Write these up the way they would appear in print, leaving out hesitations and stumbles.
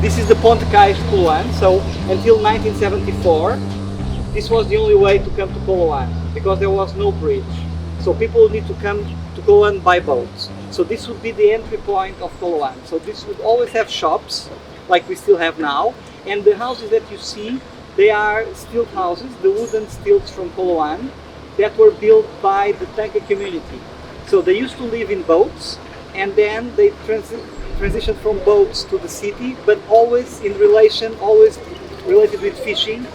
This is the Ponte Cais Coloane. So until 1974, this was the only way to come to Coloane because there was no bridge. So people would need to come to Coloane by boat. So this would be the entry point of Coloane. So this would always have shops, like we still have now. And the houses that you see, they are stilt houses, the wooden stilts from Coloane that were built by the tanker community. So they used to live in boats, and then they transitioned from boats to the city, but always related with fishing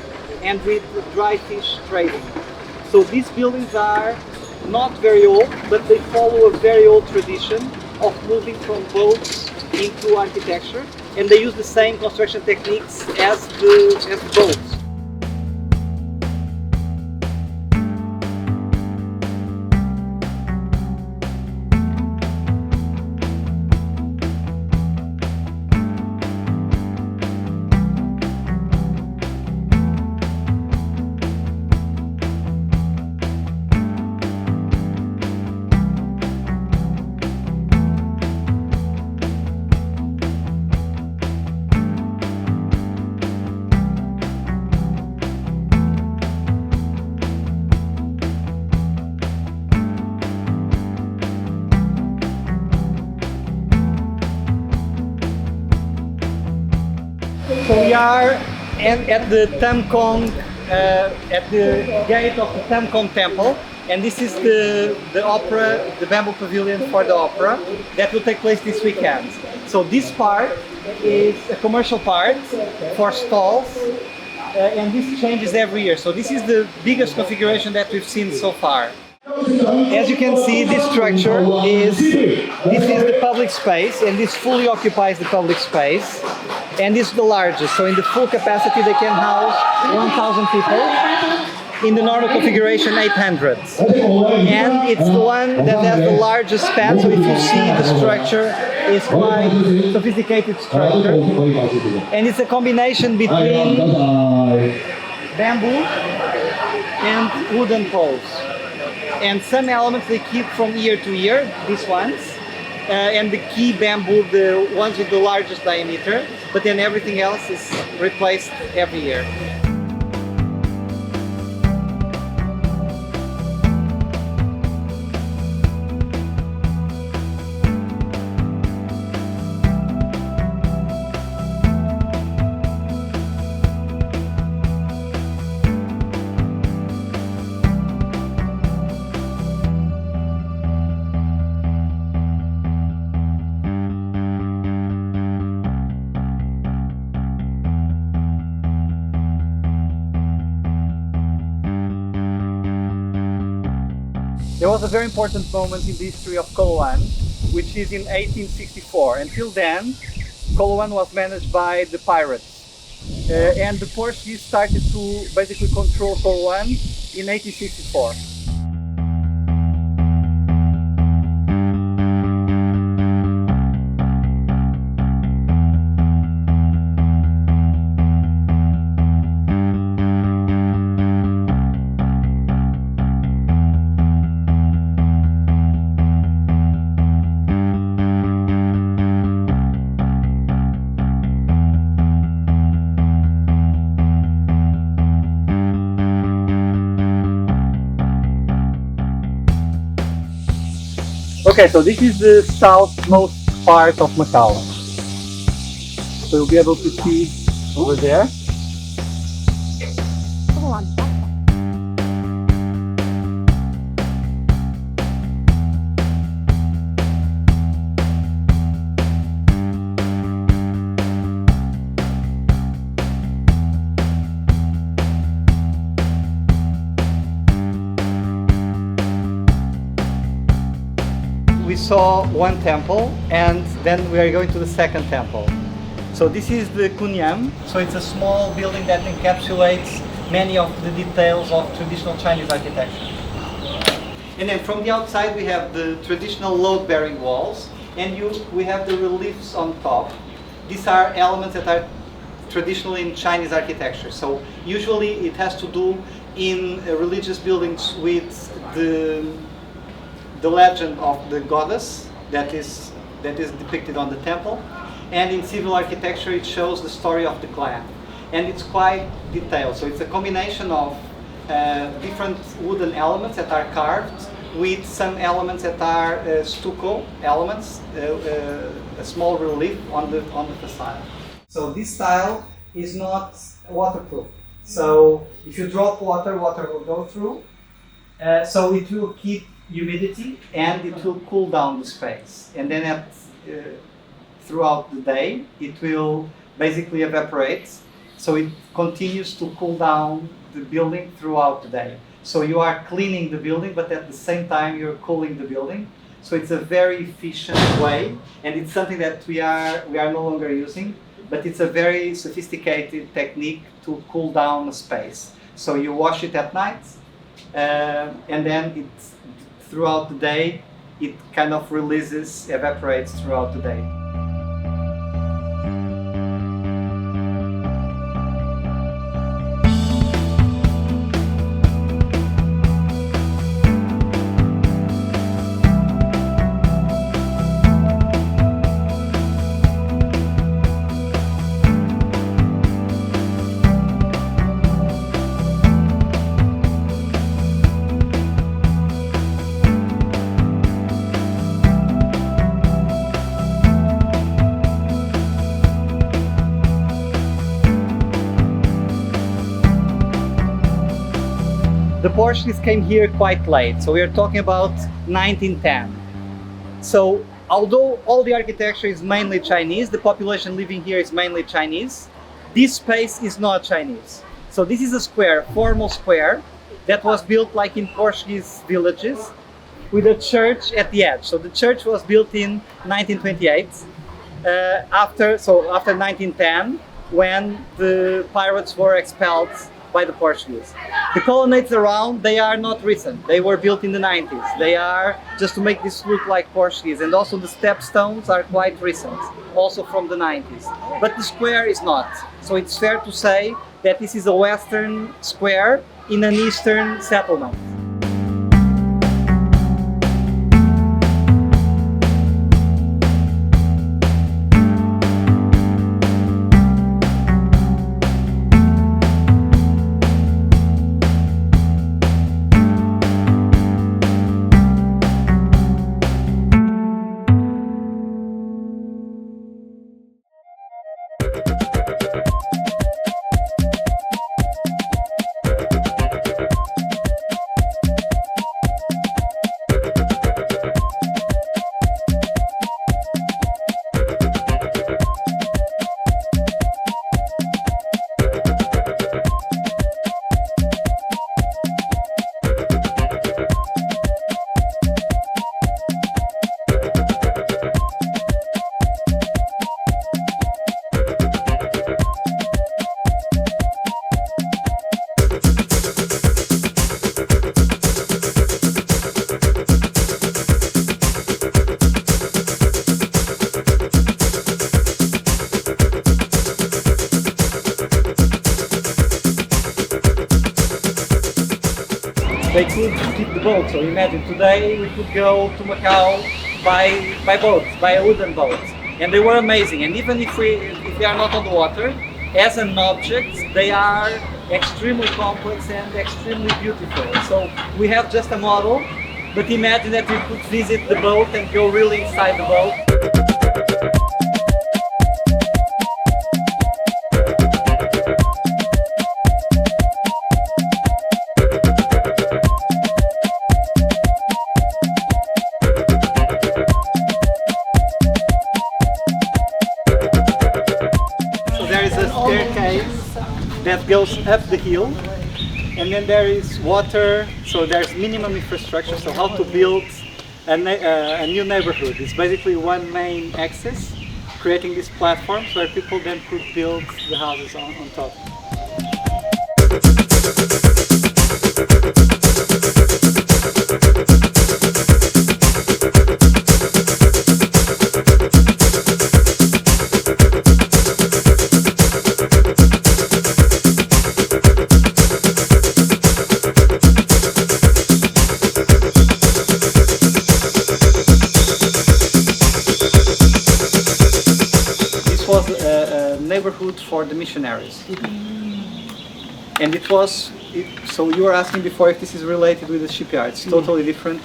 and with dry fish trading. So these buildings are not very old, but they follow a very old tradition of moving from boats into architecture, and they use the same construction techniques as the boats. So we are at the Tamkong, at the gate of the Tamkong Temple, and this is the opera, the bamboo pavilion for the opera that will take place this weekend. So this part is a commercial part for stalls, and this changes every year. So this is the biggest configuration that we've seen so far. As you can see, this structure is the public space, and this fully occupies the public space, and this is the largest. So in the full capacity they can house 1,000 people. In the normal configuration, 800. And it's the one that has the largest span, so if you see the structure, it's quite sophisticated structure. And it's a combination between bamboo and wooden poles. And some elements they keep from year to year, these ones, and the key bamboo, the ones with the largest diameter, but then everything else is replaced every year. There was a very important moment in the history of Coloane, which is in 1864. Until then, Coloane was managed by the pirates. And the Portuguese started to basically control Coloane in 1864. Okay, so this is the southmost part of Macau. So you'll be able to see over there. We saw one temple, and then we are going to the second temple. So this is the Kunyam. So it's a small building that encapsulates many of the details of traditional Chinese architecture. And then from the outside we have the traditional load-bearing walls, and we have the reliefs on top. These are elements that are traditional in Chinese architecture. So usually it has to do in religious buildings with the legend of the goddess that is depicted on the temple, and in civil architecture it shows the story of the clan. And it's quite detailed, so it's a combination of different wooden elements that are carved with some elements that are stucco elements, a small relief on the facade. So this style is not waterproof. So if you drop water, water will go through. So it will keep humidity and it will cool down the space. And then throughout the day, it will basically evaporate. So it continues to cool down the building throughout the day. So you are cleaning the building, but at the same time you're cooling the building. So it's a very efficient way, and it's something that we are no longer using, but it's a very sophisticated technique to cool down a space. So you wash it at night, and then throughout the day, it kind of releases, evaporates throughout the day. The Portuguese came here quite late, so we are talking about 1910. So although all the architecture is mainly Chinese, the population living here is mainly Chinese, this space is not Chinese. So this is a square, formal square, that was built like in Portuguese villages, with a church at the edge. So the church was built in 1928, after 1910, when the pirates were expelled by the Portuguese. The colonnades around, they are not recent. They were built in the 90s. They are just to make this look like Portuguese. And also the step stones are quite recent, also from the 90s. But the square is not. So it's fair to say that this is a Western square in an Eastern settlement. They could keep the boat. So imagine today we could go to Macau by boat, by a wooden boat, and they were amazing. And even if we are not on the water, as an object, they are extremely complex and extremely beautiful. So we have just a model, but imagine that we could visit the boat and go really inside the boat. That goes up the hill, and then there is water, so there's minimum infrastructure. So how to build a new neighborhood? It's basically one main axis, creating these platforms where people then could build the houses on top. neighborhood for the missionaries. And it was, so you were asking before if this is related with the shipyard. It's totally different.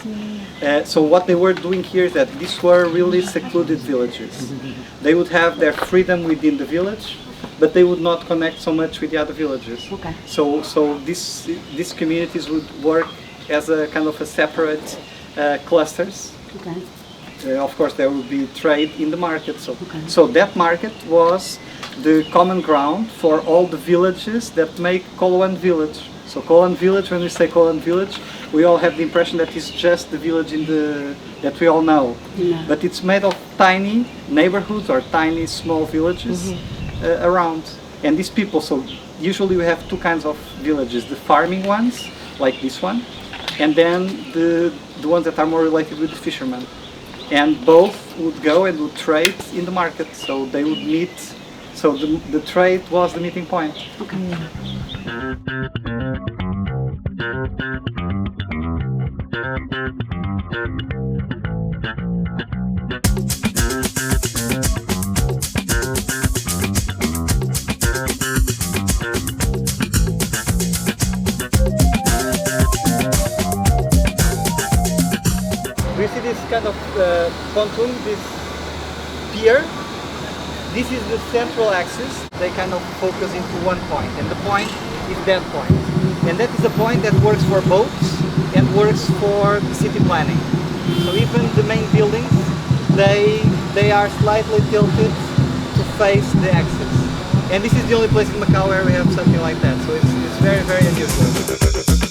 So what they were doing here is that these were really secluded villages. They would have their freedom within the village, but they would not connect so much with the other villages. Okay. So these communities would work as a kind of a separate clusters. Okay. Of course, there would be trade in the market. So that market was the common ground for all the villages that make Coloane village. So Coloane village, when we say Coloane village, we all have the impression that it's just the village that we all know. Yeah. But it's made of tiny neighborhoods or tiny small villages around. And these people, so usually we have two kinds of villages, the farming ones, like this one, and then the ones that are more related with the fishermen. And both would go and would trade in the market, so they would meet. So the trade was the meeting point. Okay. Do you see this kind of pontoon, this pier? This is the central axis. They kind of focus into one point, and the point is that point. And that is a point that works for boats and works for the city planning. So even the main buildings, they are slightly tilted to face the axis. And this is the only place in Macau where we have something like that. So it's very, very unusual.